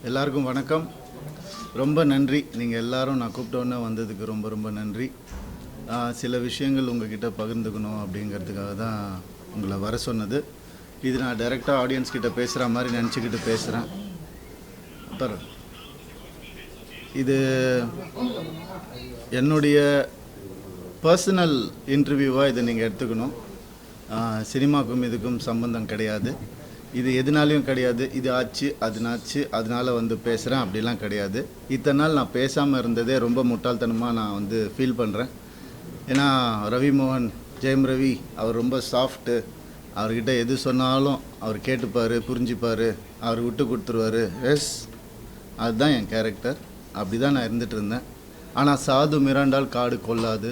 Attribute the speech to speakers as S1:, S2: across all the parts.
S1: எல்லாருக்கும் வணக்கம். ரொம்ப நன்றி. நீங்கள் எல்லாரும் நான் கூப்பிட்டோன்னே வந்ததுக்கு ரொம்ப ரொம்ப நன்றி. சில விஷயங்கள் உங்ககிட்ட பகிர்ந்துக்கணும் அப்படிங்கிறதுக்காக தான் உங்களை வர சொன்னது. இது நான் டைரெக்டாக ஆடியன்ஸ் கிட்ட பேசுகிற மாதிரி நினச்சிக்கிட்டு பேசுகிறேன். அப்புறம் இது என்னுடைய பர்சனல் இன்டர்வியூவாக இதை நீங்கள் எடுத்துக்கணும். சினிமாவுக்கும் இதுக்கும் சம்பந்தம் கிடையாது. இது எதுனாலையும் கிடையாது. இது ஆச்சு அதனால் வந்து பேசுகிறேன் அப்படிலாம் கிடையாது. இத்தனை நாள் நான் பேசாமல் இருந்ததே ரொம்ப முட்டாள்தனமாக நான் ஃபீல் பண்ணுறேன். ஏன்னா ரவி மோகன், ஜெயம் ரவி அவர் ரொம்ப சாஃப்ட்டு. அவர்கிட்ட எது சொன்னாலும் அவர் கேட்டுப்பார், புரிஞ்சுப்பார், அவர் விட்டு கொடுத்துருவார். எஸ், அதுதான் என் கேரக்டர். அப்படி தான் நான் இருந்துகிட்டு இருந்தேன். ஆனால் சாது மிராண்டால் காடு கொள்ளாது.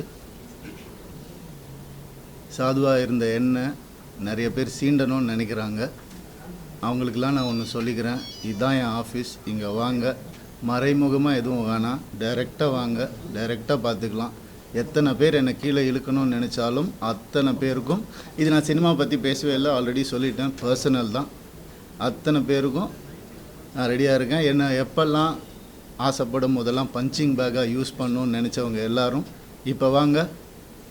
S1: சாதுவாக இருந்த என்ன நிறைய பேர் சீண்டணும்னு நினைக்கிறாங்க. அவங்களுக்கெல்லாம் நான் ஒன்று சொல்லிக்கிறேன். இதுதான் என் ஆஃபீஸ். இங்கே வாங்க, மறைமுகமாக எதுவும் வேணாம், டைரெக்டாக வாங்க, டைரெக்டாக பார்த்துக்கலாம். எத்தனை பேர் என்னை கீழே இழுக்கணும்னு நினச்சாலும் அத்தனை பேருக்கும், இது நான் சினிமா பற்றி பேசவே இல்லை, ஆல்ரெடி சொல்லிட்டேன், பர்சனல் தான். அத்தனை பேருக்கும் நான் ரெடியாக இருக்கேன். என்னை எப்பெல்லாம் ஆசைப்படும் போதெல்லாம் பஞ்சிங் பேக்காக யூஸ் பண்ணணும்னு நினச்சவங்க எல்லோரும் இப்போ வாங்க.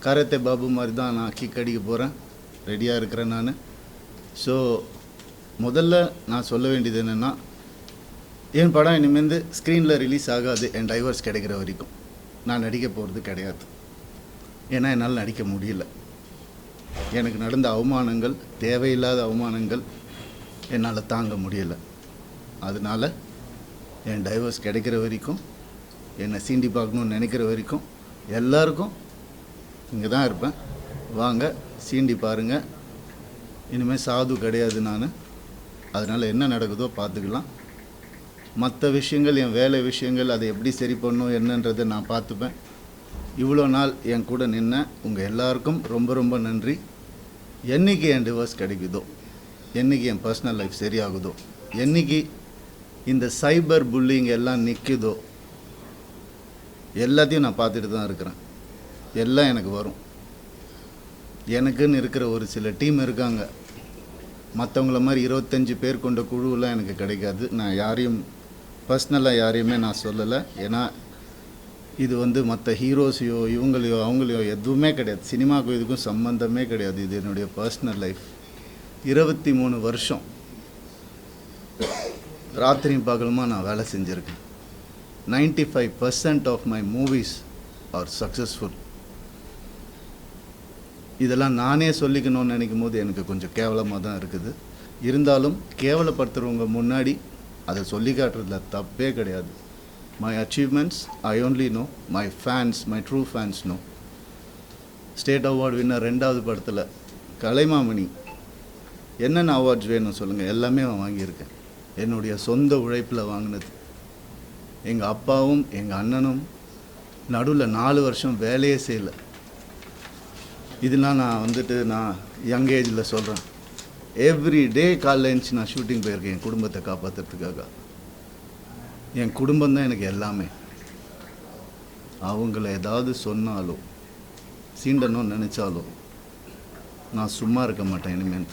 S1: கராத்தே பாபு மாதிரி தான் நான் கிக் அடிக்க போகிறேன். ரெடியாக இருக்கிறேன் நான். ஸோ முதல்ல நான் சொல்ல வேண்டியது என்னென்னா, என் படம் இனிமேல் ஸ்க்ரீனில் ரிலீஸ் ஆகாது. என் டைவர்ஸ் கிடைக்கிற வரைக்கும் நான் நடிக்க போகிறது கிடையாது. ஏன்னா என்னால் நடிக்க முடியல. எனக்கு நடந்த அவமானங்கள், தேவையில்லாத அவமானங்கள் என்னால் தாங்க முடியலை. அதனால் என் டைவர்ஸ் கிடைக்கிற வரைக்கும், என்னை சீண்டி பார்க்கணுன்னு நினைக்கிற வரைக்கும் எல்லாருக்கும் இங்கே தான் இருப்பேன். வாங்க, சீண்டி பாருங்கள். இனிமேல் சாது கிடையாது நான். அதனால் என்ன நடக்குதோ பார்த்துக்கலாம். மற்ற விஷயங்கள், என் வேலை விஷயங்கள், அதை எப்படி சரி பண்ணணும் என்னன்றதை நான் பார்த்துப்பேன். இவ்வளோ நாள் என் கூட நின்ன உங்கள் எல்லாருக்கும் ரொம்ப ரொம்ப நன்றி. என்றைக்கு என் டிவோர்ஸ் கிடைக்குதோ, என்றைக்கு என் பர்சனல் லைஃப் சரியாகுதோ, என்றைக்கு இந்த சைபர் புல்லிங் எல்லாம் நிற்குதோ, எல்லாத்தையும் நான் பார்த்துட்டு தான் இருக்கிறேன். எல்லாம் எனக்கு வரும். எனக்குன்னு இருக்கிற ஒரு சில டீம் இருக்காங்க. மற்றவங்கள மாதிரி 25 பேர் கொண்ட குழுவெலாம் எனக்கு கிடைக்காது. நான் யாரையும் பர்சனலாக யாரையுமே நான் சொல்லலை. ஏன்னா இது மற்ற ஹீரோஸையோ இவங்களையோ அவங்களையோ எதுவுமே கிடையாது. சினிமாவுக்கும் இதுக்கும் சம்மந்தமே கிடையாது. இது என்னுடைய பர்சனல் லைஃப். 23 வருஷம் ராத்திரி பகலுமா நான் வேலை செஞ்சுருக்கேன். 95% of my movies are successful. இதெல்லாம் நானே சொல்லிக்கணும்னு நினைக்கும் போது எனக்கு கொஞ்சம் கேவலமாக தான் இருக்குது. இருந்தாலும் கேவலப்படுத்துகிறவங்க முன்னாடி அதை சொல்லி காட்டுறதுல தப்பே கிடையாது. My achievements I only know, my fans, my true fans know. State award winner 2வது படத்தில் கலைமாமணி. என்னென்ன அவார்ட்ஸ் வேணும் சொல்லுங்கள், எல்லாமே நான் வாங்கியிருக்கேன். என்னுடைய சொந்த உழைப்பில் வாங்கினது. எங்கள் அப்பாவும் எங்கள் அண்ணனும் நடுவில் 4 வருஷம் வேலையே செய்யலை. இதெல்லாம் நான் நான் யங் ஏஜில் சொல்கிறேன். எவ்ரி டே காலைல எழுந்துச்சு நான் ஷூட்டிங் போயிருக்கேன் என் குடும்பத்தை காப்பாற்றுறதுக்காக. என் குடும்பம் தான் எனக்கு எல்லாமே. அவங்கள ஏதாவது சொன்னாலோ சீண்டணும்னு நினச்சாலோ நான் சும்மா இருக்க மாட்டேன் இனிமேல்.